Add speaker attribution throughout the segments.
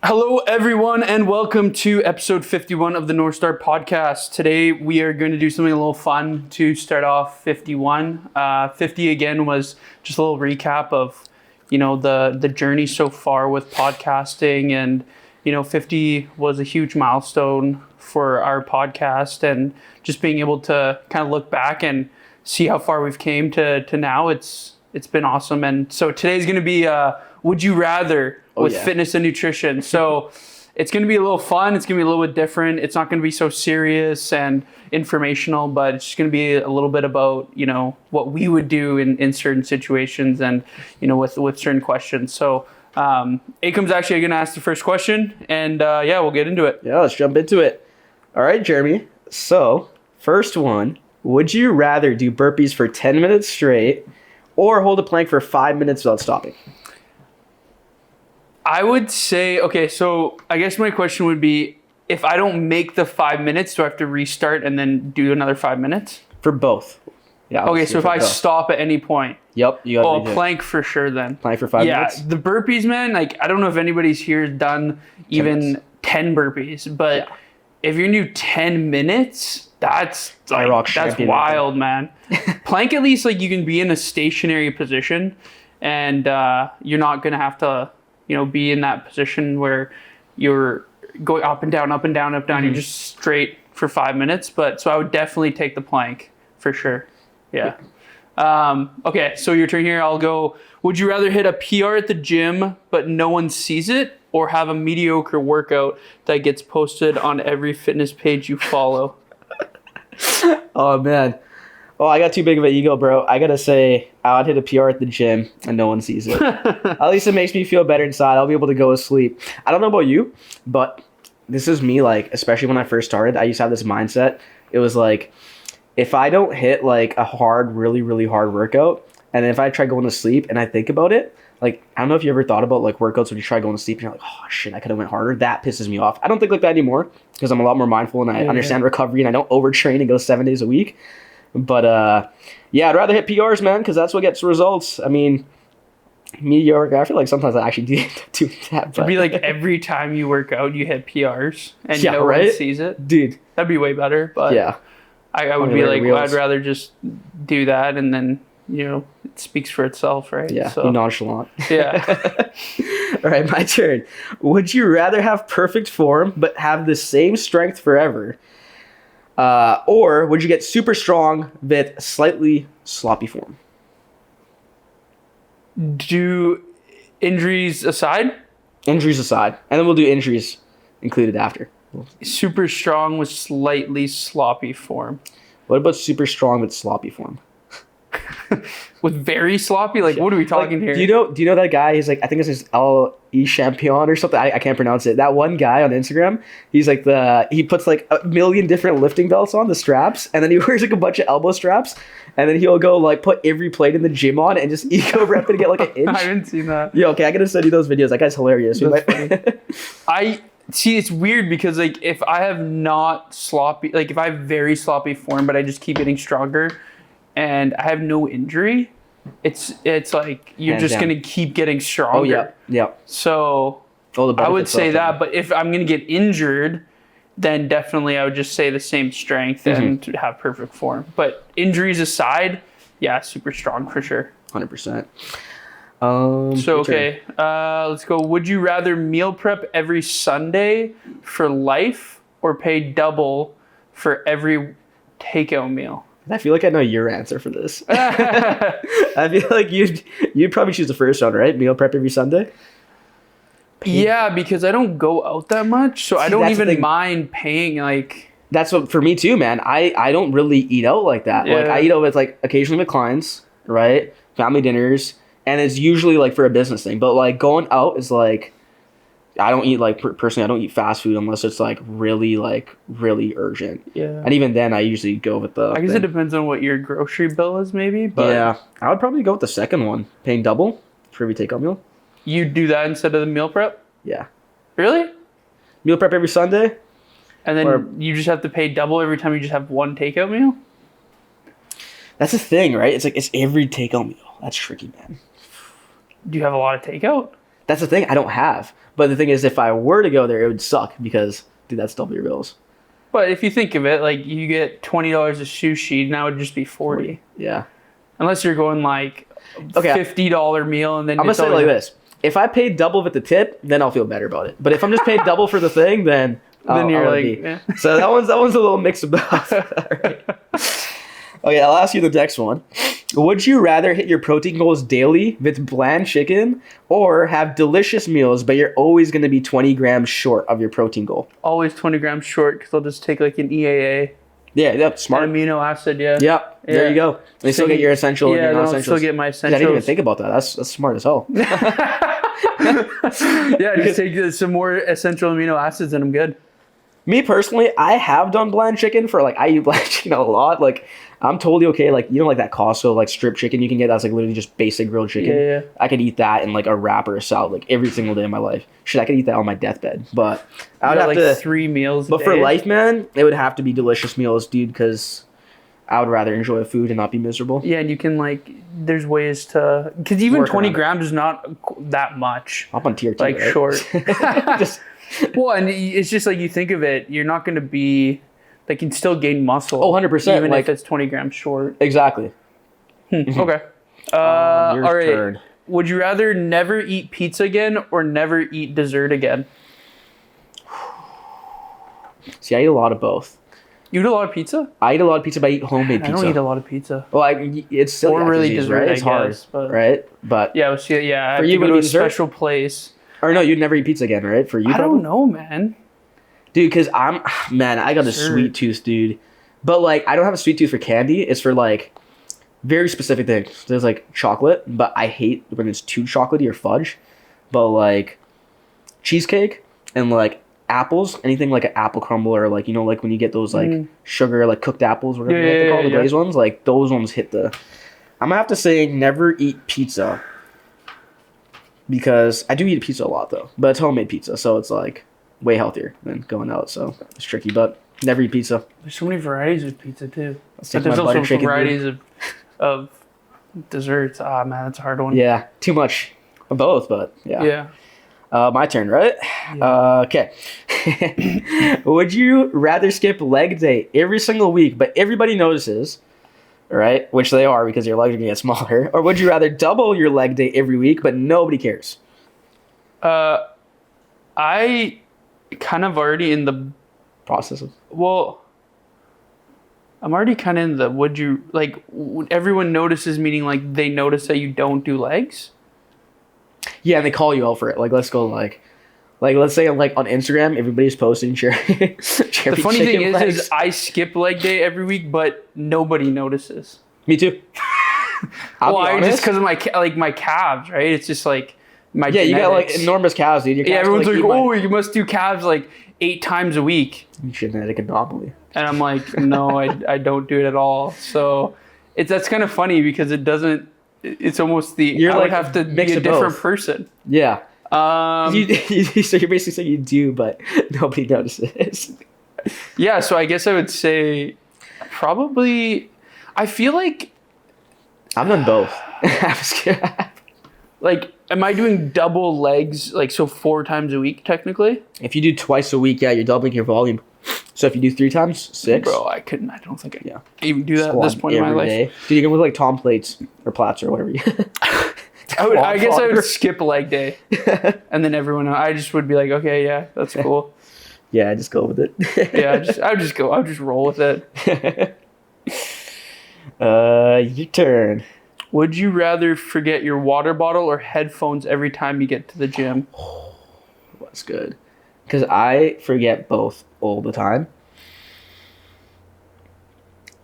Speaker 1: Hello, everyone, and welcome to episode 51 of the Northstar podcast. Today, we are going to do something a little fun to start off 51. 50 again was just a little recap of, the journey so far with podcasting, and 50 was a huge milestone for our podcast, and just being able to kind of look back and see how far we've came to now. It's been awesome, and so today's going to be Would You Rather with fitness and nutrition. So it's going to be a little fun. It's going to be a little bit different. It's not going to be so serious and informational, but it's just going to be a little bit about, what we would do in certain situations and, with certain questions. So Akom's actually going to ask the first question, and we'll get into it.
Speaker 2: Yeah, let's jump into it. All right, Jeremy. So first one, would you rather do burpees for 10 minutes straight or hold a plank for 5 minutes without stopping?
Speaker 1: I would say, okay, so I guess my question would be, if I don't make the 5 minutes, do I have to restart and then do another 5 minutes?
Speaker 2: For both. Yeah.
Speaker 1: Okay, so if I stop at any point.
Speaker 2: Yep. You got
Speaker 1: a plank for sure then.
Speaker 2: Plank for 5 minutes?
Speaker 1: Yeah, the burpees, man, I don't know if anybody's here done even 10 burpees, but if you're going to do 10 minutes, that's wild, man. Plank, at least, you can be in a stationary position, and you're not going to have to be in that position where you're going up and down, up and down, up and down. You're just straight for 5 minutes. But so I would definitely take the plank for sure. Yeah. Okay, so your turn here. I'll go. Would you rather hit a PR at the gym but no one sees it, or have a mediocre workout that gets posted on every fitness page you follow?
Speaker 2: Oh, man. Well, I got too big of an ego, bro. I got to say, I'd hit a PR at the gym and no one sees it. At least it makes me feel better inside. I'll be able to go to sleep. I don't know about you, but this is me, especially when I first started, I used to have this mindset. It was if I don't hit a hard, really, really hard workout, and then if I try going to sleep and I think about it, I don't know if you ever thought about workouts when you try going to sleep and you're like, oh shit, I could have went harder. That pisses me off. I don't think like that anymore because I'm a lot more mindful and I understand recovery and I don't overtrain and go 7 days a week. But, I'd rather hit PRs, man, because that's what gets results. I mean, mediocre, I feel like sometimes I actually do that. But.
Speaker 1: It'd be every time you work out, you hit PRs, and no one sees it.
Speaker 2: Dude.
Speaker 1: That'd be way better, but I would be I'd rather just do that, and then, it speaks for itself, right?
Speaker 2: Yeah, so. Be nonchalant.
Speaker 1: Yeah.
Speaker 2: All right, my turn. Would you rather have perfect form but have the same strength forever? Or would you get super strong with slightly sloppy form?
Speaker 1: Do injuries aside?
Speaker 2: Injuries aside. And then we'll do injuries included after.
Speaker 1: Super strong with slightly sloppy form.
Speaker 2: What about super strong with sloppy form?
Speaker 1: With very sloppy? What are we talking here?
Speaker 2: Do you know that guy? He's I think his name's L.E. Champion or something. I can't pronounce it. That one guy on Instagram, he's he puts a million different lifting belts on the straps, and then he wears a bunch of elbow straps, and then he'll go put every plate in the gym on and just eco rep and get an inch.
Speaker 1: I haven't seen that.
Speaker 2: Yeah, okay, I gotta send you those videos. That guy's hilarious.
Speaker 1: See, it's weird because if I have not sloppy, if I have very sloppy form, but I just keep getting stronger, and I have no injury, it's you're just going to keep getting stronger.
Speaker 2: Oh, yeah.
Speaker 1: So I would say that, but if I'm going to get injured, then definitely I would just say the same strength and to have perfect form. But injuries aside, super strong for sure.
Speaker 2: 100%.
Speaker 1: Okay, let's go. Would you rather meal prep every Sunday for life or pay double for every takeout meal?
Speaker 2: I feel like I know your answer for this. I feel like you'd probably choose the first one, right? Meal prep every Sunday?
Speaker 1: Yeah, because I don't go out that much, so I don't even mind paying
Speaker 2: That's what for me too, man. I don't really eat out like that.
Speaker 1: Yeah.
Speaker 2: I eat out with occasionally with clients, right? Family dinners, and it's usually for a business thing. But going out is I don't eat personally. I don't eat fast food unless it's really really urgent.
Speaker 1: Yeah.
Speaker 2: And even then, I usually go with the.
Speaker 1: I guess it depends on what your grocery bill is, maybe. But
Speaker 2: yeah, I would probably go with the second one, paying double for every takeout meal.
Speaker 1: You do that instead of the meal prep?
Speaker 2: Yeah.
Speaker 1: Really?
Speaker 2: Meal prep every Sunday.
Speaker 1: And then you just have to pay double every time you just have one takeout meal?
Speaker 2: That's the thing, right? It's every takeout meal. That's tricky, man.
Speaker 1: Do you have a lot of takeout?
Speaker 2: That's the thing. I don't have. But the thing is, if I were to go there, it would suck because, dude, that's double your bills.
Speaker 1: But if you think of it, like you get $20 of sushi, now it'd just be 40.
Speaker 2: Yeah.
Speaker 1: Unless you're going like $50 meal, and then
Speaker 2: I'm gonna say it like this: if I paid double with the tip, then I'll feel better about it. But if I'm just paid double for the thing, then
Speaker 1: you're like,
Speaker 2: yeah. So that one's a little mix of both. Right. Okay, I'll ask you the next one. Would you rather hit your protein goals daily with bland chicken or have delicious meals, but you're always going to be 20 grams short of your protein goal?
Speaker 1: Always 20 grams short because I'll just take like an EAA.
Speaker 2: Yeah, smart.
Speaker 1: An amino acid, yeah.
Speaker 2: Yep, there you go. You still get your essential and your non-essentials.
Speaker 1: I'll still get my essentials.
Speaker 2: I didn't even think about that. That's smart as hell.
Speaker 1: Yeah, just take some more essential amino acids and I'm good.
Speaker 2: Me personally, I have done bland chicken for I eat bland chicken a lot. Like, I'm totally okay. Like, you know, like that Costco, like strip chicken you can get. That's like literally just basic grilled chicken.
Speaker 1: Yeah.
Speaker 2: I could eat that in like a wrap or a salad like every single day of my life. Shit, I could eat that on my deathbed. But I would have to
Speaker 1: 3 meals.
Speaker 2: But for life, man, it would have to be delicious meals, dude. Because I would rather enjoy food and not be miserable.
Speaker 1: Yeah, and you can there's ways to, because even 20 grams is not that much.
Speaker 2: Up on tier 2,
Speaker 1: like
Speaker 2: right?
Speaker 1: short.
Speaker 2: Just.
Speaker 1: Well, and it's just like you think of it, you're not going to be, you can still gain muscle.
Speaker 2: Oh, 100%.
Speaker 1: Even if it's 20 grams short.
Speaker 2: Exactly.
Speaker 1: Okay.
Speaker 2: Your
Speaker 1: all right.
Speaker 2: turn.
Speaker 1: Would you rather never eat pizza again or never eat dessert again?
Speaker 2: See, I eat a lot of both.
Speaker 1: You eat a lot of pizza?
Speaker 2: I eat a lot of pizza, but I eat homemade pizza.
Speaker 1: I don't eat a lot of pizza.
Speaker 2: Well, it's still
Speaker 1: or really
Speaker 2: disease,
Speaker 1: dessert,
Speaker 2: right? It's hard,
Speaker 1: but
Speaker 2: right? But
Speaker 1: yeah,
Speaker 2: for
Speaker 1: I have
Speaker 2: you,
Speaker 1: to go
Speaker 2: would
Speaker 1: to
Speaker 2: it
Speaker 1: a
Speaker 2: be dessert?
Speaker 1: special place.
Speaker 2: Or no, you'd never eat pizza again, right? For you,
Speaker 1: I don't know, man.
Speaker 2: Dude, because I got a sweet tooth, dude. But I don't have a sweet tooth for candy. It's for very specific things. There's chocolate, but I hate when it's too chocolatey or fudge. But cheesecake and apples, anything like an apple crumble or when you get those sugar cooked apples, whatever you have to call the glazed ones, those ones hit the. I'm gonna have to say never eat pizza. Because I do eat pizza a lot though, but it's homemade pizza, so it's way healthier than going out. So it's tricky, but never eat pizza.
Speaker 1: There's so many varieties of pizza too.
Speaker 2: But
Speaker 1: there's also varieties of desserts. Ah, man, that's a hard one.
Speaker 2: Yeah, too much of both, but yeah.
Speaker 1: Yeah.
Speaker 2: My turn, right?
Speaker 1: Yeah.
Speaker 2: Okay. Would you rather skip leg day every single week, but everybody notices? Right, which they are because your legs are gonna get smaller. Or would you rather double your leg day every week, but nobody cares?
Speaker 1: I kind of already in the
Speaker 2: process of.
Speaker 1: Well, I'm already kind of in the would you everyone notices, meaning they notice that you don't do legs.
Speaker 2: Yeah, and they call you out for it. Let's go let's say on Instagram, everybody's posting cherry.
Speaker 1: The funny thing is I skip leg day every week, but nobody notices.
Speaker 2: Me too.
Speaker 1: Just because of my calves, right? It's just my
Speaker 2: yeah,
Speaker 1: genetics.
Speaker 2: you got enormous calves, dude. Your calves
Speaker 1: everyone's you must do calves 8 times a week.
Speaker 2: Genetic anomaly.
Speaker 1: And I'm no, I don't do it at all. So that's kind of funny because it doesn't. It's almost I would have to be a different person.
Speaker 2: Yeah.
Speaker 1: So
Speaker 2: you're basically saying you do, but nobody notices.
Speaker 1: Yeah, so I guess I would say probably. I feel like
Speaker 2: I've done both.
Speaker 1: Am I doing double legs? So 4 times a week technically?
Speaker 2: If you do twice a week, yeah, you're doubling your volume. So if you do 3 times, 6.
Speaker 1: Bro, I couldn't. I don't think I can even do that at this point in my life.
Speaker 2: Day. Dude, you can with Tom plates or plats or whatever.
Speaker 1: I guess I would skip leg day, and then everyone. I just would be okay, yeah, that's cool.
Speaker 2: Yeah, just go with it.
Speaker 1: I would just roll with it.
Speaker 2: Your turn.
Speaker 1: Would you rather forget your water bottle or headphones every time you get to the gym?
Speaker 2: Oh, that's good. Because I forget both all the time.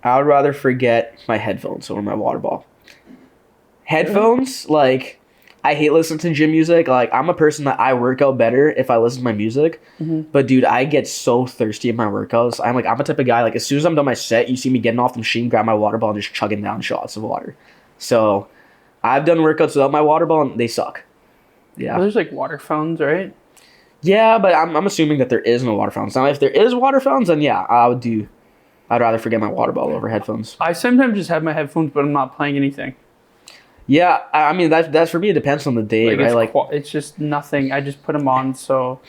Speaker 2: I would rather forget my headphones over my water bottle. Headphones, I hate listening to gym music. I'm a person that I work out better if I listen to my music. Mm-hmm. But dude, I get so thirsty in my workouts. I'm a type of guy, as soon as I'm done my set, you see me getting off the machine, grab my water bottle, and just chugging down shots of water. So I've done workouts without my water bottle, and they suck. Yeah.
Speaker 1: Well, there's water fountains, right?
Speaker 2: Yeah, but I'm assuming that there is no water fountains. Now, if there is water fountains, then yeah, I'd rather forget my water bottle over headphones.
Speaker 1: I sometimes just have my headphones, but I'm not playing anything.
Speaker 2: Yeah, I mean that's for me. It depends on the day, right? Like,
Speaker 1: It's just nothing. I just put them on so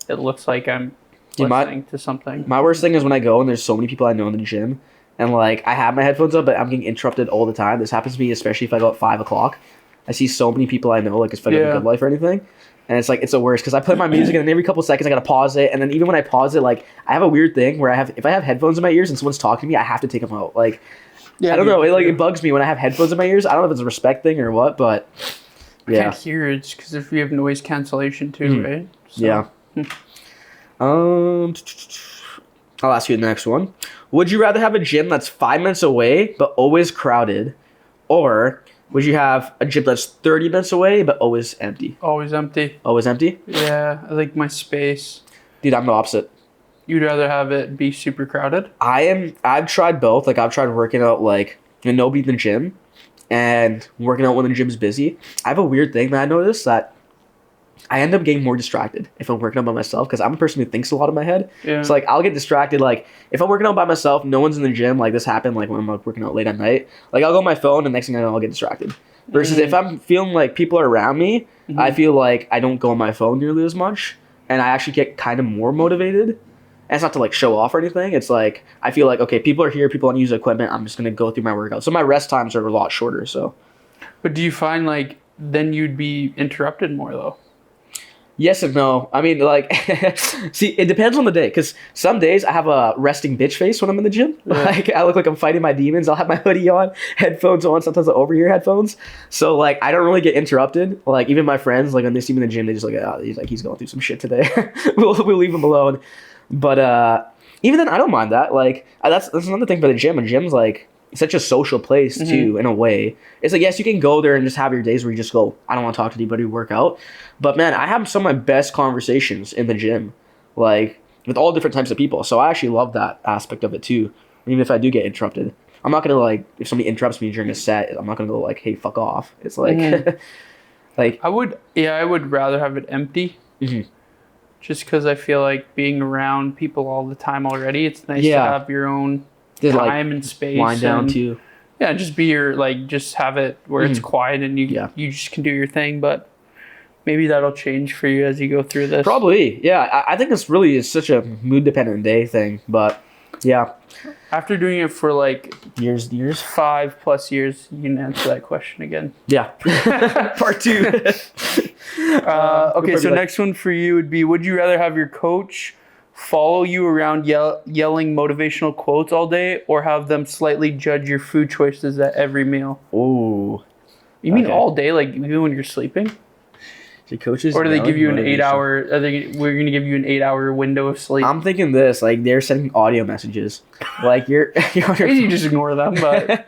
Speaker 1: it looks like I'm
Speaker 2: dude,
Speaker 1: listening to something.
Speaker 2: my worst thing is when I go and there's so many people I know in the gym, and like I have my headphones up, but I'm getting interrupted all the time. This happens to me especially if I go at 5 o'clock. I see so many people I know, like if I go to Good Life or anything, and it's like it's the worst because I play my music and then every couple seconds I gotta pause it, and then even when I pause it, like I have a weird thing where if I have headphones in my ears and someone's talking to me, I have to take them out. Like I don't know, it bugs me when I have headphones in my ears. I don't know if it's a respect thing or what, but
Speaker 1: I can't hear it because if you have noise cancellation too, right? So.
Speaker 2: Yeah. I'll ask you the next one. Would you rather have a gym that's 5 minutes away but always crowded, or would you have a gym that's 30 minutes away but always empty?
Speaker 1: Always empty.
Speaker 2: Always empty?
Speaker 1: Yeah, I like my space.
Speaker 2: Dude, I'm the opposite.
Speaker 1: You'd rather have it be super crowded?
Speaker 2: I've tried both. Like I've tried working out like when nobody in the gym and working out when the gym's busy. I have a weird thing that I noticed that I end up getting more distracted if I'm working out by myself because I'm a person who thinks a lot in my head. Yeah. So like I'll get distracted. Like if I'm working out by myself, no one's in the gym. Like this happened like when I'm like, working out late at night. Like I'll go on my phone and next thing I know I'll get distracted. Versus if I'm feeling like people are around me, I feel like I don't go on my phone nearly as much and I actually get kind of more motivated. And it's not to like show off or anything. It's like I feel like okay, people are here, people want to use the equipment. I'm just gonna go through my workout. So my rest times are a lot shorter. So,
Speaker 1: but do you find like then you'd be interrupted more though?
Speaker 2: Yes and no. I mean, like, see, it depends on the day. Because some days I have a resting bitch face when I'm in the gym. Yeah. Like, I look like I'm fighting my demons. I'll have my hoodie on, headphones on, sometimes I over-ear headphones. So, like, I don't really get interrupted. Like, even my friends, like, when they see me in the gym, they just like, oh, he's going through some shit today. we'll leave him alone. But even then, I don't mind that. Like, that's another thing about the gym. A gym's, like, such a social place too, in a way. It's like, yes, you can go there and just have your days where you just go, I don't want to talk to anybody, work out. But man, I have some of my best conversations in the gym, like with all different types of people. So I actually love that aspect of it too. Even if I do get interrupted, I'm not gonna like, if somebody interrupts me during a set, I'm not gonna go like, hey, fuck off. It's like, like
Speaker 1: I would rather have it empty. Just because I feel like being around people all the time already, it's nice to have your own time and space.
Speaker 2: Wind down too.
Speaker 1: Yeah, just be your just have it where it's quiet and you just can do your thing. But maybe that'll change for you as you go through this.
Speaker 2: Probably, yeah. I think it's such a mood dependent day thing, but yeah.
Speaker 1: After doing it for like
Speaker 2: years,
Speaker 1: 5+ years, you can answer that question again.
Speaker 2: Yeah. Part 2.
Speaker 1: Okay, so next one for you would be: would you rather have your coach follow you around yelling motivational quotes all day, or have them slightly judge your food choices at every meal?
Speaker 2: Ooh.
Speaker 1: You mean all day, like even when you're sleeping?
Speaker 2: Your coaches,
Speaker 1: or do they give you an 8-hour? We're gonna give you an 8-hour window of sleep.
Speaker 2: I'm thinking this, like they're sending audio messages, like you're
Speaker 1: you just ignore them, but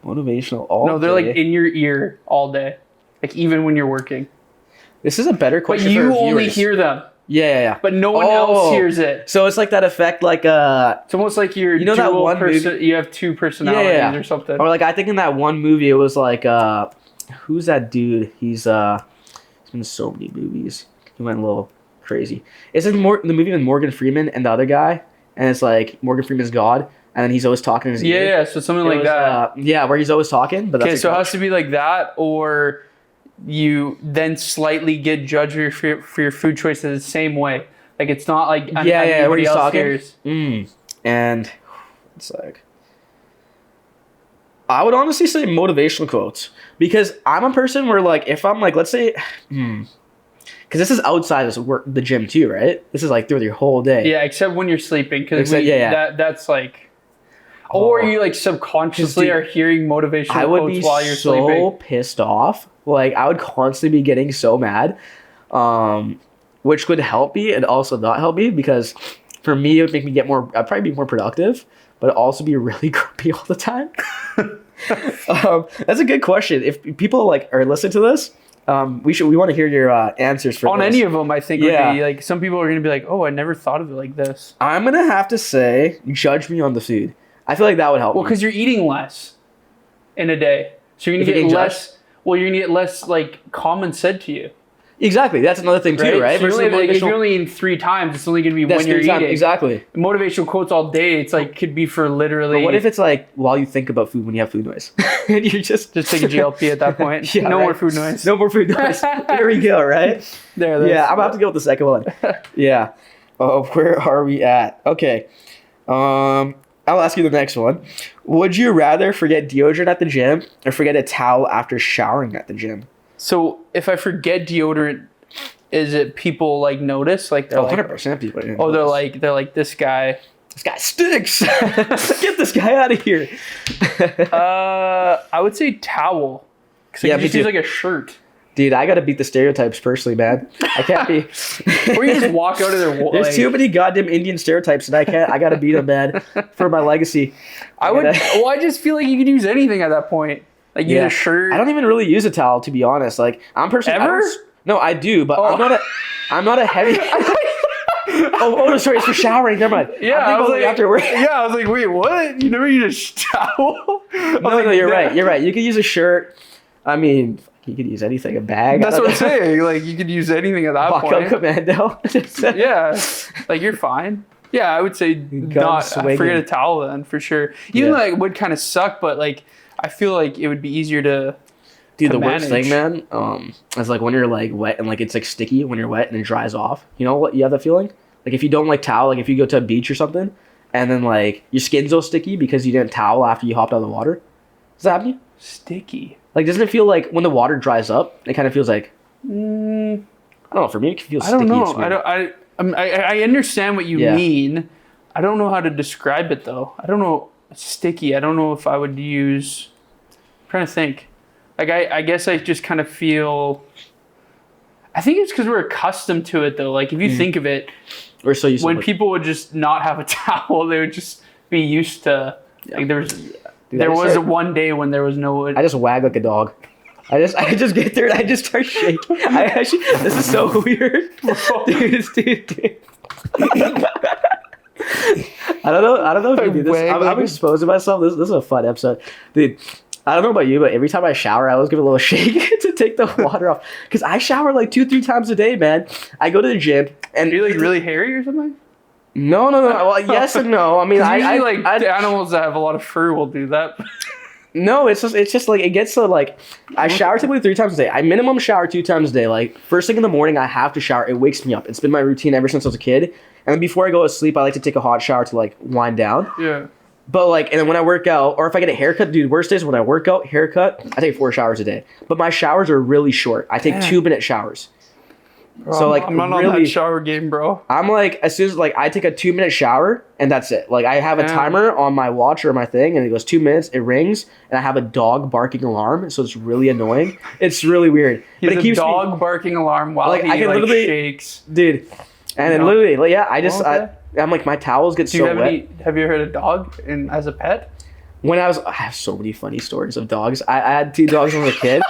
Speaker 2: motivational all day.
Speaker 1: No, they're like in your ear all day, like even when you're working.
Speaker 2: This is a better question.
Speaker 1: But you
Speaker 2: for
Speaker 1: only hear them.
Speaker 2: Yeah.
Speaker 1: But no one else hears it.
Speaker 2: So it's like that effect, like
Speaker 1: it's almost like you're that one person. You have two personalities or something.
Speaker 2: Or like I think in that one movie, it was like who's that dude? He's in so many movies. He went a little crazy. It's in the movie with Morgan Freeman and the other guy, and it's like Morgan Freeman's God, and then he's always talking in his ear.
Speaker 1: Yeah, so something like that.
Speaker 2: Where he's always talking. But
Speaker 1: okay, so it has to be like that, or you then slightly get judged for your food choices the same way. Like it's not like
Speaker 2: where he's
Speaker 1: else
Speaker 2: talking.
Speaker 1: Hears.
Speaker 2: And it's like, I would honestly say motivational quotes, because I'm a person where like if I'm like, let's say, because this is outside of the gym too, right? This is like through your whole day.
Speaker 1: Yeah, except when you're sleeping, because that's like, or you like subconsciously are hearing motivational quotes while you're sleeping. I would be so
Speaker 2: pissed off. Like I would constantly be getting so mad, which could help me and also not help me, because for me it would make me I'd probably be more productive, but also be really grumpy all the time. That's a good question. If people like are listening to this, we want to hear your answers for
Speaker 1: on any of them. I think would be like, some people are gonna be like, oh, I never thought of it like this.
Speaker 2: I'm gonna have to say, judge me on the food. I feel like that would help.
Speaker 1: Well, because you're eating less in a day, so you're gonna get less. Well, you're gonna get less like common said to you.
Speaker 2: Exactly. That's another thing too, right?
Speaker 1: So if you're only eating 3 times, it's only going to be when you're eating.
Speaker 2: Exactly.
Speaker 1: Motivational quotes all day. It's like could be for literally.
Speaker 2: But what if it's like while you think about food when you have food noise, and you're just
Speaker 1: take a GLP at that point?
Speaker 2: Yeah,
Speaker 1: no
Speaker 2: right.
Speaker 1: more food noise.
Speaker 2: No more food noise. There we go. Right. Yeah, I'm about to go with the second one. Yeah. Oh, where are we at? Okay. I'll ask you the next one. Would you rather forget deodorant at the gym or forget a towel after showering at the gym?
Speaker 1: So if I forget deodorant, is it people like notice? Like they're
Speaker 2: 100% people.
Speaker 1: They're like this guy.
Speaker 2: This guy stinks. Get this guy out of here.
Speaker 1: I would say towel. Because it just use like a shirt.
Speaker 2: Dude, I gotta beat the stereotypes personally, man. I can't be.
Speaker 1: Or you just walk out of there.
Speaker 2: There's too many goddamn Indian stereotypes, and I gotta beat them, man, for my legacy.
Speaker 1: I just feel like you could use anything at that point. Like use a shirt.
Speaker 2: I don't even really use a towel, to be honest. Like I'm personally.
Speaker 1: Ever?
Speaker 2: No, I do, but I'm not a heavy. Oh, sorry, it's for showering. Never mind.
Speaker 1: Yeah, I was like,
Speaker 2: after work.
Speaker 1: Yeah, I was like, wait, what? You never use a towel?
Speaker 2: No, you're right. You're right. You could use a shirt. I mean, you could use anything. A bag.
Speaker 1: That's what I'm saying. Like you could use anything at that point.
Speaker 2: Commando.
Speaker 1: Yeah, like you're fine. Yeah, I would say forget a towel then for sure. Even though it would kind of suck, but like I feel like it would be easier to.
Speaker 2: Dude, the worst thing, man, is like when you're like wet and like it's like sticky when you're wet and it dries off. You know what? You have that feeling? Like if you don't like towel, like if you go to a beach or something, and then like your skin's all sticky because you didn't towel after you hopped out of the water. Does that happen to you?
Speaker 1: Sticky.
Speaker 2: Like doesn't it feel like when the water dries up, it kind of feels like I don't know. For me, it feels sticky.
Speaker 1: I don't know. I understand what you mean. I don't know how to describe it though. I don't know. It's sticky. I don't know if I would use. I'm trying to think. Like I guess I just kind of feel. I think it's because we're accustomed to it though. Like if you think of it,
Speaker 2: we're so used.
Speaker 1: When people would just not have a towel, they would just be used to. Like there was one day when there was no.
Speaker 2: I just wag like a dog. I just get there and I just start shaking. This is so weird, dude. I don't know if you do this. I'm exposing myself. This is a fun episode, dude. I don't know about you, but every time I shower, I always give it a little shake to take the water off. Because I shower like 2-3 times a day, man. I go to the gym and
Speaker 1: are you like really hairy or something?
Speaker 2: No. Well, yes and no. I mean,
Speaker 1: animals that have a lot of fur will do that.
Speaker 2: No, it's just like it gets so like I shower typically 3 times a day. I minimum shower 2 times a day. Like first thing in the morning, I have to shower. It wakes me up. It's been my routine ever since I was a kid. And then before I go to sleep, I like to take a hot shower to like wind down.
Speaker 1: Yeah.
Speaker 2: But like, and then when I work out, or if I get a haircut, dude, worst days when I work out, haircut, I take 4 showers a day. But my showers are really short. I take 2-minute showers.
Speaker 1: Bro, so like, I'm not really, on that shower game, bro.
Speaker 2: I'm like, as soon as like I take a 2-minute shower and that's it. Like I have a timer on my watch or my thing, and it goes 2 minutes. It rings, and I have a dog barking alarm, so it's really annoying. It's really weird.
Speaker 1: But it keeps dog barking alarm while like, he shakes,
Speaker 2: dude. And then literally, like, yeah, I just. I'm like, my towels get so wet.
Speaker 1: Have you ever had a dog as a pet?
Speaker 2: I have so many funny stories of dogs. I had 2 dogs when I was a kid.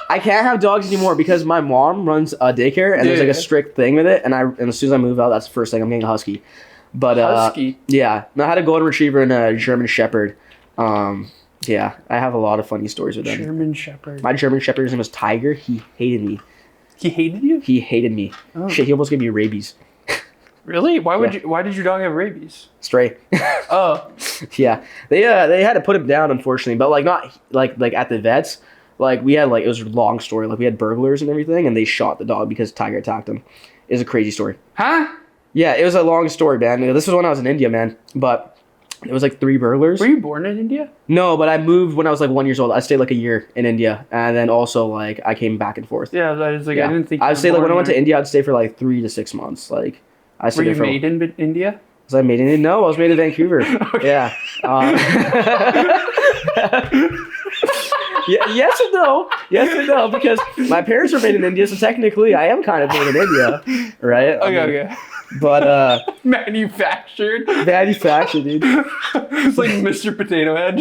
Speaker 2: I can't have dogs anymore because my mom runs a daycare and there's like a strict thing with it. And as soon as I move out, that's the first thing. I'm getting a husky. But husky? Yeah. No, I had a golden retriever and a German shepherd. Yeah, I have a lot of funny stories with them.
Speaker 1: German shepherd.
Speaker 2: My German shepherd's name was Tiger. He hated me.
Speaker 1: He hated you?
Speaker 2: He hated me. Oh. Shit, he almost gave me rabies.
Speaker 1: Really? Why did your dog have rabies?
Speaker 2: Stray.
Speaker 1: Oh.
Speaker 2: Yeah. They had to put him down, unfortunately, but like not like at the vets. Like we had it was a long story. Like we had burglars and everything, and they shot the dog because Tiger attacked him. It was a crazy story.
Speaker 1: Huh?
Speaker 2: Yeah, it was a long story, man. This was when I was in India, man. But it was like 3 burglars.
Speaker 1: Were you born in India?
Speaker 2: No, but I moved when I was like 1 year old. I stayed like a year in India, and then also like I came back and forth.
Speaker 1: Yeah, I was like, I didn't think.
Speaker 2: I'd say like when I went to India, I'd stay for like 3 to 6 months. Like I stayed.
Speaker 1: Were you made in India?
Speaker 2: Was I made in India? No, I was made in Vancouver. Okay. Yeah. Yeah. Yes and no, because my parents were made in India, so technically I am kind of made in India, right?
Speaker 1: Okay.
Speaker 2: But
Speaker 1: manufactured,
Speaker 2: dude.
Speaker 1: It's like Mr. Potato Head.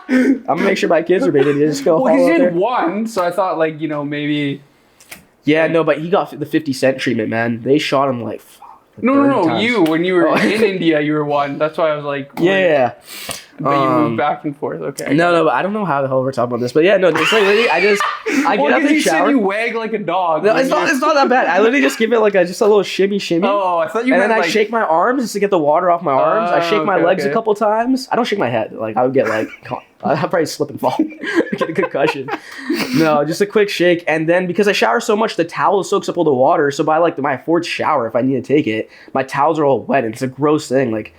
Speaker 2: I'm gonna make sure my kids are made in India. Just go.
Speaker 1: Well, he did one, so I thought like maybe.
Speaker 2: Yeah, no, but he got the 50 Cent treatment, man. They shot him like.
Speaker 1: No. Times. You when you were in India, you were one. That's why I was like.
Speaker 2: Yeah.
Speaker 1: But you move back and forth. Okay.
Speaker 2: No, but I don't know how the hell we're talking about this. But yeah, no, it's like literally, I get out of the
Speaker 1: you
Speaker 2: shower.
Speaker 1: said you wag like a dog.
Speaker 2: No, it's not that bad. I literally just give it like just a little shimmy.
Speaker 1: Oh, I thought you
Speaker 2: and
Speaker 1: meant
Speaker 2: then I
Speaker 1: like...
Speaker 2: shake my arms just to get the water off my arms. I shake my legs a couple times. I don't shake my head. Like I would get like, I'd probably slip and fall, get a concussion. No, just a quick shake. And then because I shower so much, the towel soaks up all the water. So by like my fourth shower, if I need to take it, my towels are all wet. And it's a gross thing. Like,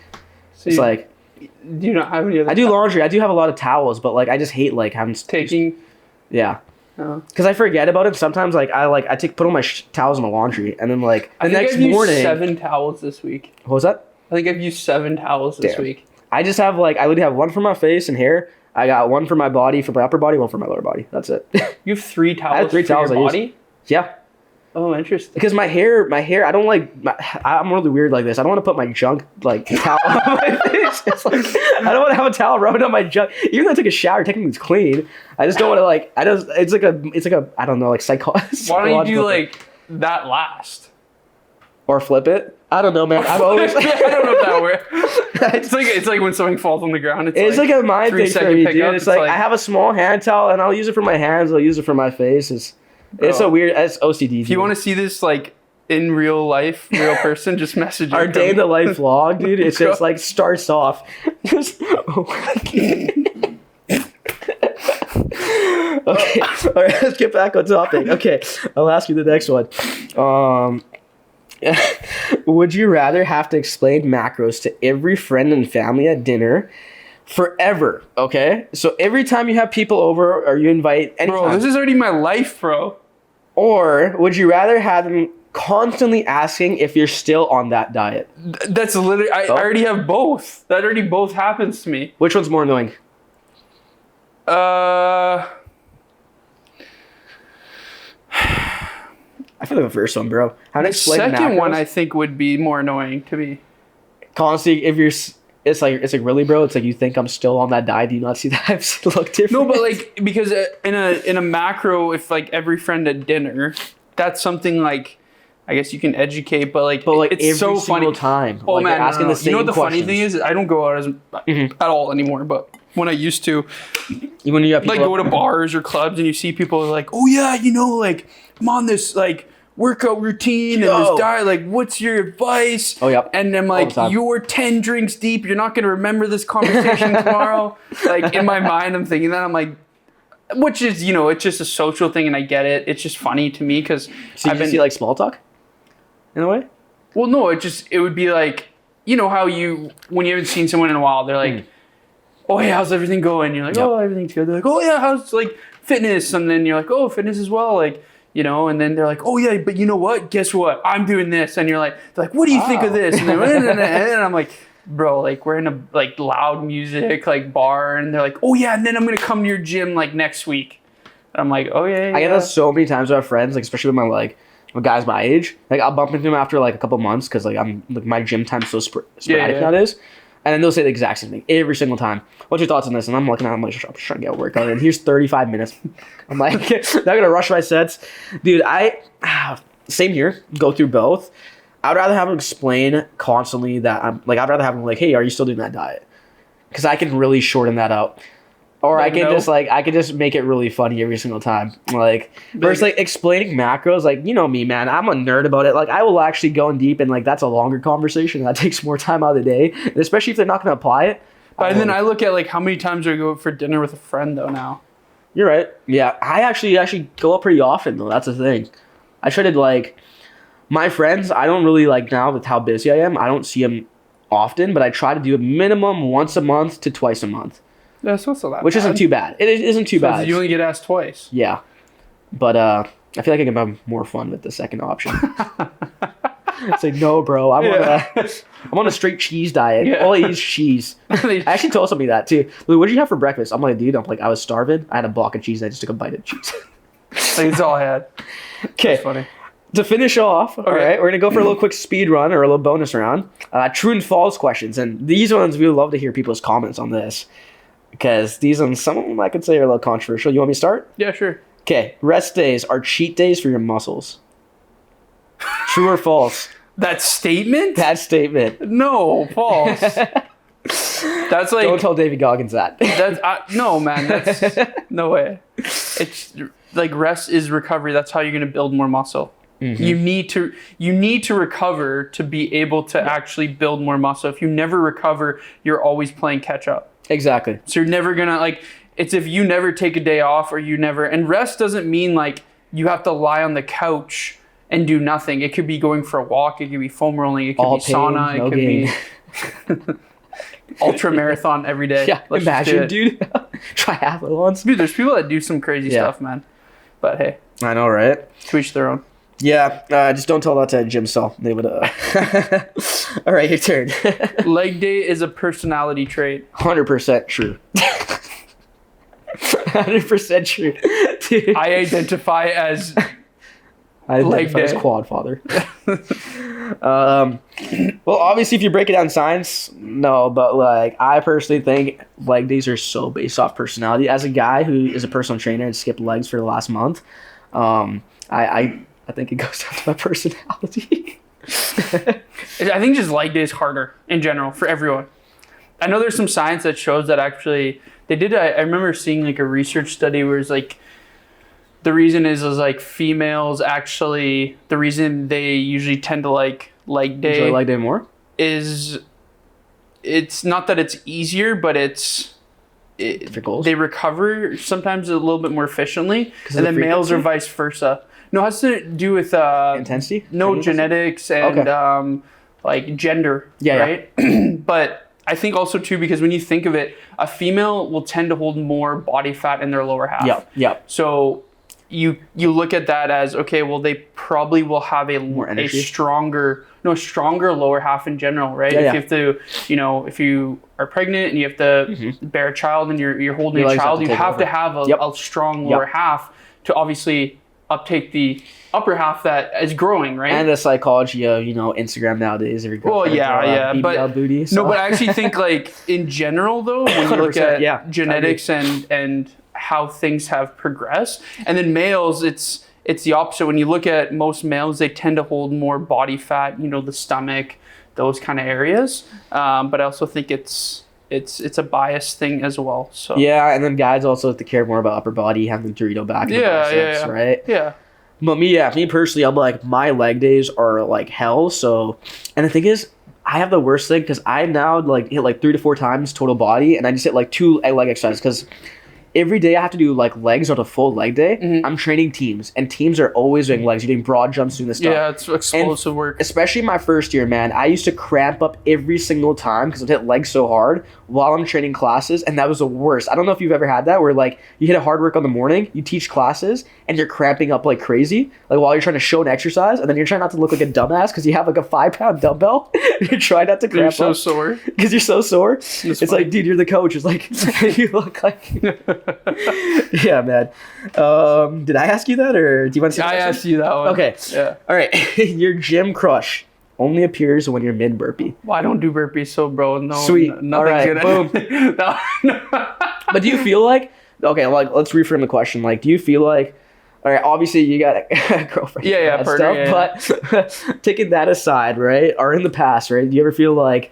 Speaker 1: so
Speaker 2: it's like...
Speaker 1: Do you not have any other...
Speaker 2: I do laundry. I do have a lot of towels, but like I just hate like having...
Speaker 1: Taking...
Speaker 2: Yeah. Because I forget about it. Sometimes like I put all my towels in the laundry. And then like the next morning...
Speaker 1: I've used 7 towels this week.
Speaker 2: What was that?
Speaker 1: I think I've used 7 towels this week.
Speaker 2: I just have like... I literally have one for my face and hair. I got one for my body, for my upper body, one for my lower body. That's it.
Speaker 1: You have 3 towels.
Speaker 2: I have 3 towels
Speaker 1: for your body?
Speaker 2: Yeah.
Speaker 1: Oh, interesting.
Speaker 2: Because my hair, I don't like. I'm really weird like this. I don't want to put my junk like towel on my face. It's like I don't want to have a towel rubbing on my junk. Even though I took a shower, technically it's clean. I just don't want to like. It's like a. I don't know, like psychological.
Speaker 1: Why don't you do like that last?
Speaker 2: Or flip it? I don't know, man. I've always.
Speaker 1: I don't know if that works. It's like when something falls on the ground.
Speaker 2: It's like a mind thing for me, dude.
Speaker 1: Up,
Speaker 2: it's like I have a small hand towel and I'll use it for my hands. I'll use it for my face. It's a weird. It's OCD.
Speaker 1: If you want to see this like in real life, real person, just message
Speaker 2: our day in the life vlog, dude. It's just like starts off. Okay. All right. Let's get back on topic. Okay, I'll ask you the next one. Would you rather have to explain macros to every friend and family at dinner forever? Okay, so every time you have people over or you invite anytime,
Speaker 1: bro, this is already my life, bro.
Speaker 2: Or would you rather have them constantly asking if you're still on that diet?
Speaker 1: That's literally I already have both. That already both happens to me.
Speaker 2: Which one's more annoying? I feel like the first one, bro. How to explain
Speaker 1: the second
Speaker 2: macros?
Speaker 1: one I think would be more annoying to me.
Speaker 2: Constantly, if you're, it's like really, bro. It's like you think I'm still on that diet. Do you not see that I look different?
Speaker 1: No, but like because in a macro, if like every friend at dinner, that's something like I guess you can educate, but like it's
Speaker 2: every
Speaker 1: so
Speaker 2: single
Speaker 1: funny.
Speaker 2: time.
Speaker 1: Oh
Speaker 2: like,
Speaker 1: man,
Speaker 2: asking the same
Speaker 1: you know what the
Speaker 2: questions.
Speaker 1: funny thing is? I don't go out at all anymore, but when I used to,
Speaker 2: when you have people
Speaker 1: like go to bars or clubs and you see people like, oh yeah, you know, like I'm on this like workout routine and this diet, like what's your advice?
Speaker 2: Oh yeah.
Speaker 1: And I'm like, you're 10 drinks deep, you're not gonna remember this conversation tomorrow. Like in my mind I'm thinking that, I'm like, which is, you know, it's just a social thing and I get it. It's just funny to me because
Speaker 2: so you see like small talk in a way?
Speaker 1: Well no, it would be like, you know how when you haven't seen someone in a while, they're like, oh hey, how's everything going? You're like, oh, everything's good. They're like, oh yeah, how's like fitness? And then you're like, oh, fitness as well, like, you know, and then they're like, oh yeah, but you know what? Guess what? I'm doing this. And you're like, they're like, what do you think of this? And then I'm like, bro, like we're in a like loud music like bar, and they're like, oh yeah, and then I'm gonna come to your gym like next week. And I'm like, oh yeah.
Speaker 2: I get that so many times with our friends, like especially with with guys my age. Like I'll bump into them after like a couple months because like I'm like my gym time's so sporadic nowadays. And then they'll say the exact same thing every single time. What's your thoughts on this? And I'm looking at them like, I'm just trying to get a workout in. Here's 35 minutes. I'm like, not going to rush my sets. Dude, same here, go through both. I'd rather have them explain constantly that I'd rather have them like, hey, are you still doing that diet? Because I can really shorten that out. Or I can just make it really funny every single time. Like, versus like explaining macros, like, you know me, man, I'm a nerd about it. Like, I will actually go in deep and like, that's a longer conversation. That takes more time out of the day, and especially if they're not going to apply it.
Speaker 1: But then I look at like how many times do I go out for dinner with a friend though now?
Speaker 2: You're right. Yeah, I actually go out pretty often though. That's the thing. I try to like, my friends, I don't really like now with how busy I am. I don't see them often, but I try to do a minimum once a month to twice a month.
Speaker 1: That's not so bad.
Speaker 2: Which isn't too bad. It isn't too bad.
Speaker 1: You only get asked twice.
Speaker 2: Yeah. But I feel like I can have more fun with the second option. It's like, no, bro. I'm on a straight cheese diet.
Speaker 1: Yeah.
Speaker 2: All I eat is cheese. I actually told somebody that too. Like, what did you have for breakfast? I'm like, dude, I was starving. I had a block of cheese and I just took a bite of cheese.
Speaker 1: Like, it's all I had.
Speaker 2: Okay.
Speaker 1: That's funny.
Speaker 2: To finish off, all right, we're going to go for a little quick speed run or a little bonus round. True and false questions. And these ones, we would love to hear people's comments on this. Because these ones, some of them I could say are a little controversial. You want me to start?
Speaker 1: Yeah, sure.
Speaker 2: Okay. Rest days are cheat days for your muscles. True or false?
Speaker 1: That statement?
Speaker 2: That statement.
Speaker 1: No, false. That's like
Speaker 2: Don't tell Davey Goggins that.
Speaker 1: no, man. That's no way. It's like rest is recovery. That's how you're gonna build more muscle. Mm-hmm. You need to recover to be able to actually build more muscle. If you never recover, you're always playing catch up.
Speaker 2: Exactly.
Speaker 1: So you're never gonna like. It's if you never take a day off or you never. And rest doesn't mean like you have to lie on the couch and do nothing. It could be going for a walk. It could be foam rolling. It could be sauna. It could be ultra marathon every day.
Speaker 2: Yeah, imagine, dude. Triathlons.
Speaker 1: Dude, there's people that do some crazy stuff, man. But hey.
Speaker 2: I know, right?
Speaker 1: To each their own.
Speaker 2: Yeah, just don't tell that to Jim Saul. They would. All right, your turn.
Speaker 1: Leg day is a personality trait.
Speaker 2: 100% true. 100% true. Dude.
Speaker 1: I identify as
Speaker 2: leg day. As quad father. Well, obviously, if you break it down science, no, but like I personally think leg days are so based off personality. As a guy who is a personal trainer and skipped legs for the last month, I think it goes down to my personality.
Speaker 1: I think just leg day is harder in general for everyone. I know there's some science that shows that actually they did. I remember seeing like a research study where it's like the reason is like females actually the reason they usually tend to like leg day.
Speaker 2: Enjoy leg day more?
Speaker 1: Is it's not that it's easier, but they recover sometimes a little bit more efficiently, and then males are vice versa. No, it has to do with
Speaker 2: intensity.
Speaker 1: No, genetics and like gender. Yeah, right. Yeah. But I think also too because when you think of it, a female will tend to hold more body fat in their lower half.
Speaker 2: Yeah. So
Speaker 1: you look at that as okay. Well, they probably will have a stronger lower half in general, right?
Speaker 2: Yeah,
Speaker 1: if you have to, if you are pregnant and you have to bear a child and you're holding a child, you have to have a strong lower half to obviously uptake the upper half that is growing, right?
Speaker 2: And the psychology of Instagram nowadays.
Speaker 1: But
Speaker 2: booty, so.
Speaker 1: No, but I actually think like in general though, when you look at genetics and how things have progressed, and then males, it's the opposite. When you look at most males, they tend to hold more body fat, the stomach, those kind of areas. But I also think it's a bias thing as well. So
Speaker 2: yeah, and then guys also have to care more about upper body, having Dorito back in the biceps, right?
Speaker 1: Yeah.
Speaker 2: But me personally, I'm like, my leg days are like hell. So, and the thing is, I have the worst thing because I now like hit like 3 to 4 times total body, and I just hit like 2 leg exercises because every day I have to do like legs on a full leg day. Mm-hmm. I'm training teams, and teams are always doing legs. You're doing broad jumps, doing this stuff.
Speaker 1: Yeah, it's explosive work.
Speaker 2: Especially my first year, man. I used to cramp up every single time because I'd hit legs so hard while I'm training classes, and that was the worst. I don't know if you've ever had that where like you hit a hard work on the morning, you teach classes, and you're cramping up like crazy, like while you're trying to show an exexercise, and then you're trying not to look like a dumbass because you have like a 5-pound dumbbell. You're trying not to cramp up.
Speaker 1: You're so sore.
Speaker 2: Because you're so sore. It's funny. Like, dude, you're the coach. It's like, you look like... Yeah, man. Did I ask you that, or do you want to?
Speaker 1: I asked you that one.
Speaker 2: Okay. Yeah. All right. Your gym crush only appears when you're mid burpee.
Speaker 1: Well, I don't do burpees, so bro, no.
Speaker 2: Sweet. All right. Boom.
Speaker 1: No.
Speaker 2: But do you feel like? Okay, like let's reframe the question. Like, do you feel like? All right. Obviously, you got a girlfriend.
Speaker 1: Yeah, partner,
Speaker 2: stuff, but taking that aside, right? Or in the past, right? Do you ever feel like,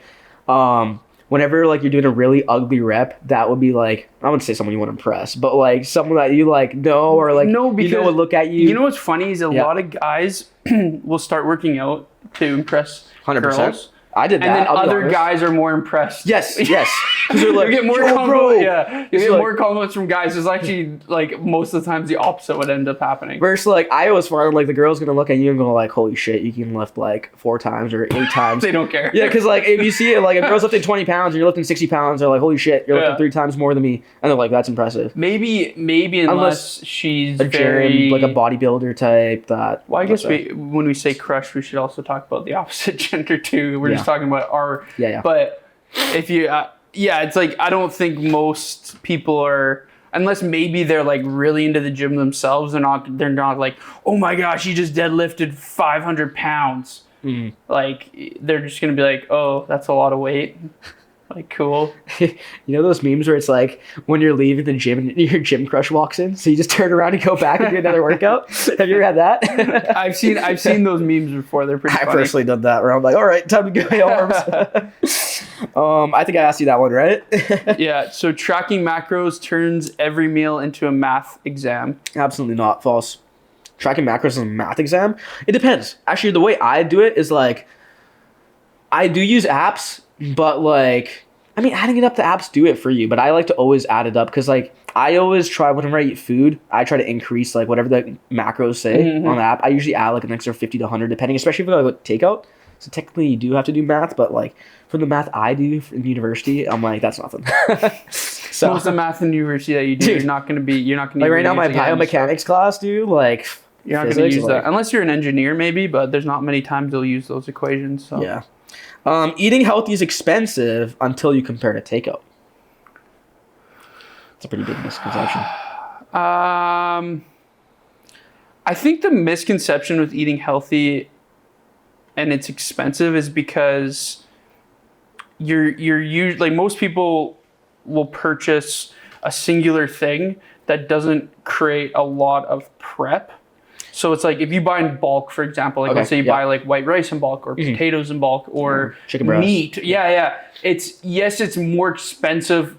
Speaker 2: whenever like you're doing a really ugly rep, that would be like, I wouldn't say someone you want to impress, but like someone that you like know or like would look at you.
Speaker 1: You know what's funny is a lot of guys will start working out to impress 100%. Girls.
Speaker 2: I did that.
Speaker 1: And then other guys are more impressed.
Speaker 2: Yes. Because they're like,
Speaker 1: you get more compliments. Yeah, you get more compliments from guys. It's actually like most of the times the opposite would end up happening.
Speaker 2: Versus like I always find like the girl's gonna look at you and go like, holy shit, you can lift like 4 times or 8 times.
Speaker 1: They don't care.
Speaker 2: Yeah, because like if you see it like a girl's lifting 20 pounds and you're lifting 60 pounds, they're like, holy shit, you're lifting 3 times more than me, and they're like, that's impressive.
Speaker 1: Maybe unless she's
Speaker 2: very like a bodybuilder type. That.
Speaker 1: Well, I guess when we say crush, we should also talk about the opposite gender too. We're just talking about our.
Speaker 2: Yeah.
Speaker 1: But if you, it's like I don't think most people are, unless maybe they're like really into the gym themselves. They're not like, oh my gosh, you just deadlifted 500 pounds. Mm-hmm. Like they're just gonna be like, oh, that's a lot of weight. Like, cool.
Speaker 2: You know those memes where it's like when you're leaving the gym and your gym crush walks in, so you just turn around and go back and do another workout? Have you ever had that?
Speaker 1: I've seen those memes before. They're pretty funny.
Speaker 2: I personally done that where I'm like, all right, time to go my arms. I think I asked you that one, right?
Speaker 1: Yeah, so tracking macros turns every meal into a math exam.
Speaker 2: Absolutely not. False. Tracking macros is a math exam? It depends. Actually, the way I do it is like, I do use apps, but like, I mean, adding it up, the apps do it for you, but I like to always add it up because like, I always try, whenever I eat food, I try to increase like whatever the macros say on the app. I usually add like an extra 50 to 100 depending, especially if I go takeout. So technically you do have to do math, but like for the math I do in university, I'm like, that's nothing. So
Speaker 1: most of the math in university that you do,
Speaker 2: dude,
Speaker 1: you're not going to
Speaker 2: like right now my biomechanics class, dude, like
Speaker 1: you're not going to use that unless you're an engineer maybe, but there's not many times you'll use those equations. So
Speaker 2: yeah. Eating healthy is expensive until you compare to takeout. It's a pretty big misconception.
Speaker 1: I think the misconception with eating healthy and it's expensive is because you're usually, like, most people will purchase a singular thing that doesn't create a lot of prep. So it's like if you buy in bulk, for example, like let's say you buy like white rice in bulk or potatoes in bulk or
Speaker 2: chicken breast.
Speaker 1: Meat. Yeah. It's more expensive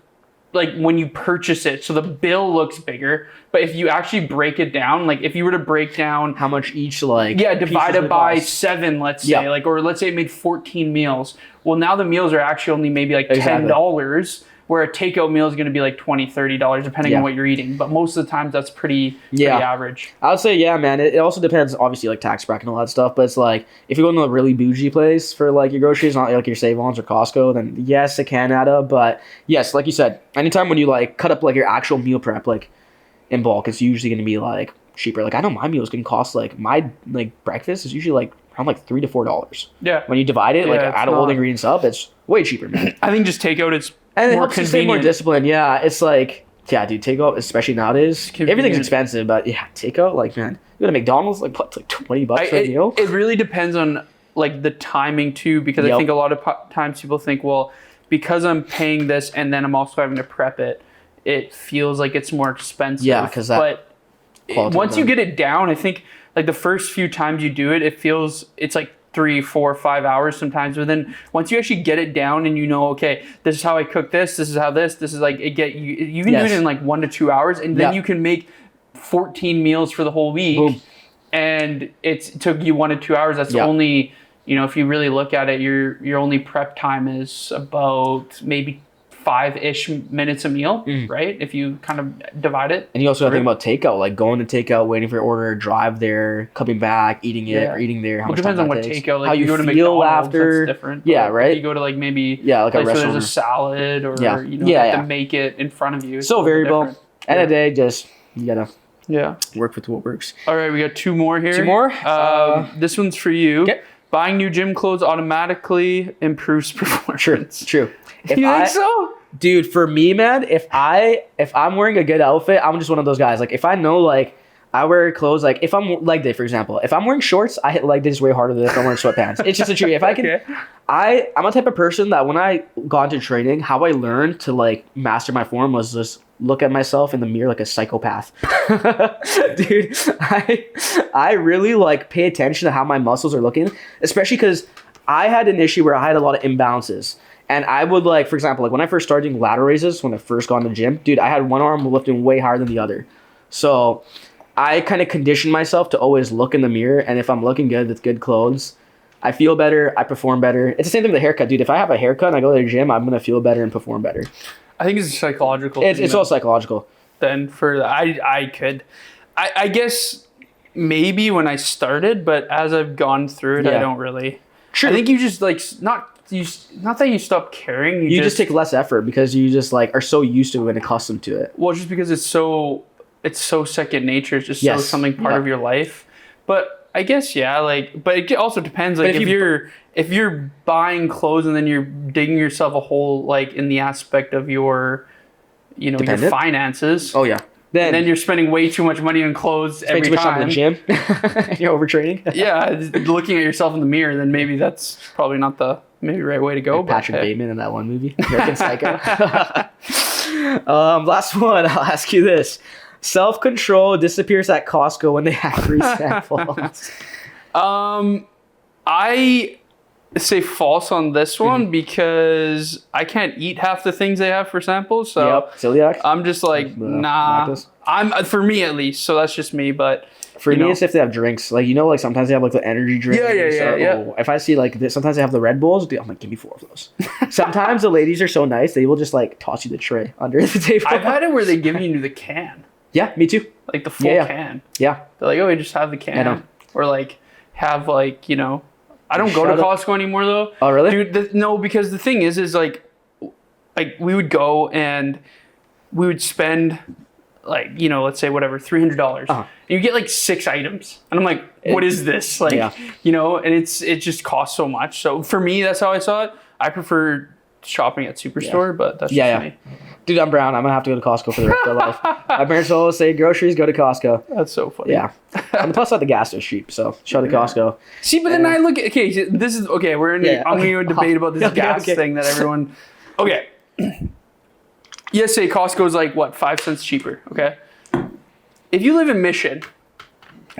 Speaker 1: like when you purchase it. So the bill looks bigger. But if you actually break it down, like if you were to break down
Speaker 2: how much each like
Speaker 1: divided by 7, let's say, like, or let's say it made 14 meals. Well, now the meals are actually only maybe like $10. Where a takeout meal is going to be like $20, $30, depending on what you're eating. But most of the times, that's pretty average.
Speaker 2: I would say, yeah, man. It also depends, obviously, like tax bracket and all that stuff. But it's like, if you go to a really bougie place for like your groceries, not like your Save-Ons or Costco, then yes, it can add up. But yes, like you said, anytime when you like cut up like your actual meal prep, like in bulk, it's usually going to be like cheaper. Like I know my meals can cost like my like breakfast is usually like around like $3 to $4.
Speaker 1: Yeah.
Speaker 2: When you divide it, like add all the ingredients up, it's way cheaper, man.
Speaker 1: I think just takeout is.
Speaker 2: And it helps you stay more disciplined. Yeah, it's like, yeah, dude, takeout, especially nowadays, everything's expensive. But yeah, takeout, like, man, you go to McDonald's, like, what, like $20 for a meal?
Speaker 1: It really depends on like the timing too, because I think a lot of times people think, well, because I'm paying this and then I'm also having to prep it, it feels like it's more expensive.
Speaker 2: Yeah, because that.
Speaker 1: But once you get it down, I think like the first few times you do it, it's like 3, 4, 5 hours sometimes. But then once you actually get it down and you know, okay, this is how I cook this is how this is like it get you can do it in like 1 to 2 hours, and then you can make 14 meals for the whole week. Boom. And it took you 1 to 2 hours. That's only, you know, if you really look at it, your only prep time is about maybe 5-ish minutes a meal, right? If you kind of divide it.
Speaker 2: And you also have to think about takeout, like going to takeout, waiting for your order, drive there, coming back, eating it, or eating there. How much
Speaker 1: depends
Speaker 2: time
Speaker 1: on
Speaker 2: that
Speaker 1: what
Speaker 2: takes.
Speaker 1: takeout. Like
Speaker 2: how you
Speaker 1: go to
Speaker 2: feel
Speaker 1: McDonald's,
Speaker 2: after.
Speaker 1: That's different.
Speaker 2: Yeah,
Speaker 1: like,
Speaker 2: right.
Speaker 1: If you go to like maybe
Speaker 2: like a restaurant.
Speaker 1: There's a salad or you know, have to make it in front of you. It's
Speaker 2: so variable. End of the day, just you gotta work with what works.
Speaker 1: All right, we got 2 more here.
Speaker 2: 2 more.
Speaker 1: This one's for you.
Speaker 2: Okay.
Speaker 1: Buying new gym clothes automatically improves performance.
Speaker 2: True.
Speaker 1: You think so?
Speaker 2: Dude, for me, man, if I'm wearing a good outfit, I'm just one of those guys. Like if I know, like I wear clothes, like if I'm leg day, for example, if I'm wearing shorts, I hit leg days way harder than if I'm wearing sweatpants. It's just a truth. If I can, I'm a type of person that when I got into training, how I learned to like master my form was just look at myself in the mirror like a psychopath. Dude, I really like pay attention to how my muscles are looking, especially because I had an issue where I had a lot of imbalances. And I would like, for example, like when I first started doing lateral raises, when I first got in the gym, dude, I had one arm lifting way higher than the other. So I kind of conditioned myself to always look in the mirror. And if I'm looking good with good clothes, I feel better, I perform better. It's the same thing with the haircut, dude. If I have a haircut and I go to the gym, I'm going to feel better and perform better.
Speaker 1: I think it's psychological.
Speaker 2: It's all psychological.
Speaker 1: Then for I guess maybe when I started, but as I've gone through it, I don't really. True. I think you just like not that you stop caring.
Speaker 2: You just take less effort because you just like are so used to it and accustomed to it.
Speaker 1: Well, just because it's so second nature. It's just so something part of your life. But I guess but it also depends. Like if you're buying clothes and then you're digging yourself a hole like in the aspect of your, you know, your finances.
Speaker 2: Oh yeah.
Speaker 1: Then you're spending way too much money on clothes every time. Too much time in
Speaker 2: the gym. You're overtraining.
Speaker 1: Yeah, looking at yourself in the mirror, then maybe that's probably not the maybe right way to go.
Speaker 2: Like
Speaker 1: but
Speaker 2: Patrick Bateman in that one movie, American Psycho. Last one. I'll ask you this: self-control disappears at Costco when they have free samples.
Speaker 1: I say false on this one because I can't eat half the things they have for samples. So
Speaker 2: Yep, celiac.
Speaker 1: I'm just like, nah.
Speaker 2: lactose.
Speaker 1: For me at least. So that's just me. But
Speaker 2: For me, it's if they have drinks. Like, like sometimes they have like the energy drink.
Speaker 1: Yeah.
Speaker 2: If I see like this, sometimes they have the Red Bulls. I'm like, give me 4 of those. Sometimes the ladies are so nice, they will just like toss you the tray under the table.
Speaker 1: I've had it where they give you the can.
Speaker 2: Yeah, me too.
Speaker 1: Like the full can.
Speaker 2: Yeah.
Speaker 1: They're like, oh, you just have the can.
Speaker 2: I know.
Speaker 1: Or like have like, I don't go to Costco anymore though.
Speaker 2: Oh, really?
Speaker 1: Dude, no, because the thing is like we would go and we would spend like, let's say whatever, $300. And you get like 6 items. And I'm like, what is this? Like, and it just costs so much. So for me, that's how I saw it. I prefer shopping at Superstore, but that's just me.
Speaker 2: Dude, I'm brown. I'm going to have to go to Costco for the rest of my life. My parents always say, groceries, go to Costco.
Speaker 1: That's so funny.
Speaker 2: Yeah. And plus, the gas is cheap, so shout out to Costco.
Speaker 1: See, but then I look at, this is, we're in I'm going to debate about this gas thing that everyone, yes, say Costco's like, what, 5 cents cheaper, okay? If you live in Mission,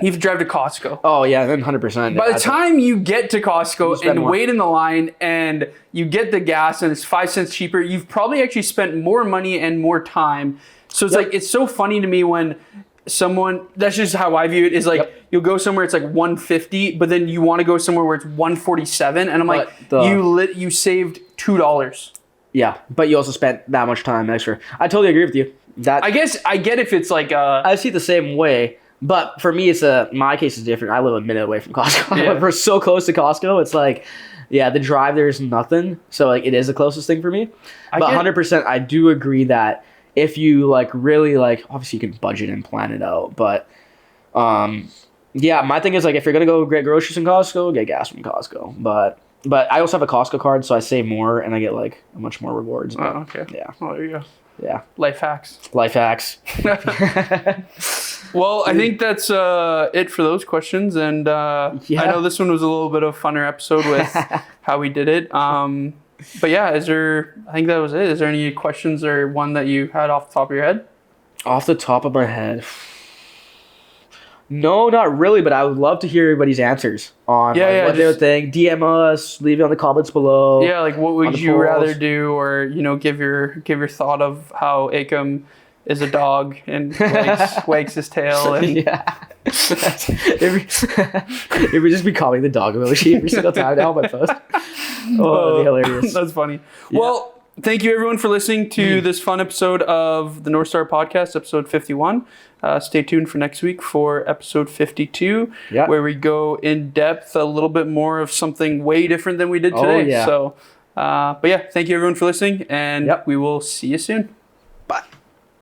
Speaker 1: you have to drive to Costco.
Speaker 2: Oh, yeah, then 100%.
Speaker 1: By the time you get to Costco and wait in the line and you get the gas and it's 5 cents cheaper, you've probably actually spent more money and more time. So it's like, it's so funny to me when someone, that's just how I view it, is like, you'll go somewhere, it's like $150, but then you want to go somewhere where it's $147. And I'm like, you saved $2.
Speaker 2: Yeah, but you also spent that much time extra. I totally agree with you. That
Speaker 1: I guess I get if it's like
Speaker 2: I see it the same way. But for me, my case is different. I live a minute away from Costco.
Speaker 1: Yeah.
Speaker 2: We're so close to Costco. It's like, the drive there is nothing. So like, it is the closest thing for me. But 100%, I do agree that if you like really like, obviously you can budget and plan it out. But my thing is like, if you're gonna go get groceries from Costco, get gas from Costco. But I also have a Costco card, so I save more and I get like much more rewards.
Speaker 1: Oh, okay.
Speaker 2: Yeah.
Speaker 1: Oh, there you go.
Speaker 2: Yeah.
Speaker 1: Life hacks. Well, I think that's it for those questions. And I know this one was a little bit of a funner episode with how we did it. But yeah, I think that was it. Is there any questions or one that you had off the top of your head?
Speaker 2: Off the top of my head. No, not really, but I would love to hear everybody's answers on what they would think. DM us, leave it on the comments below.
Speaker 1: Yeah, like what would you rather do, or give your thought of how Akam is a dog and wags his tail. And
Speaker 2: it would just be calling the dog emoji every single time now on my post. Oh, that'd be hilarious.
Speaker 1: That's funny. Yeah. Well, thank you everyone for listening to this fun episode of the Northstar Podcast, episode 51. Stay tuned for next week for episode 52, where we go in depth a little bit more of something way different than we did today. So, but yeah, thank you everyone for listening, and we will see you soon.
Speaker 2: Bye.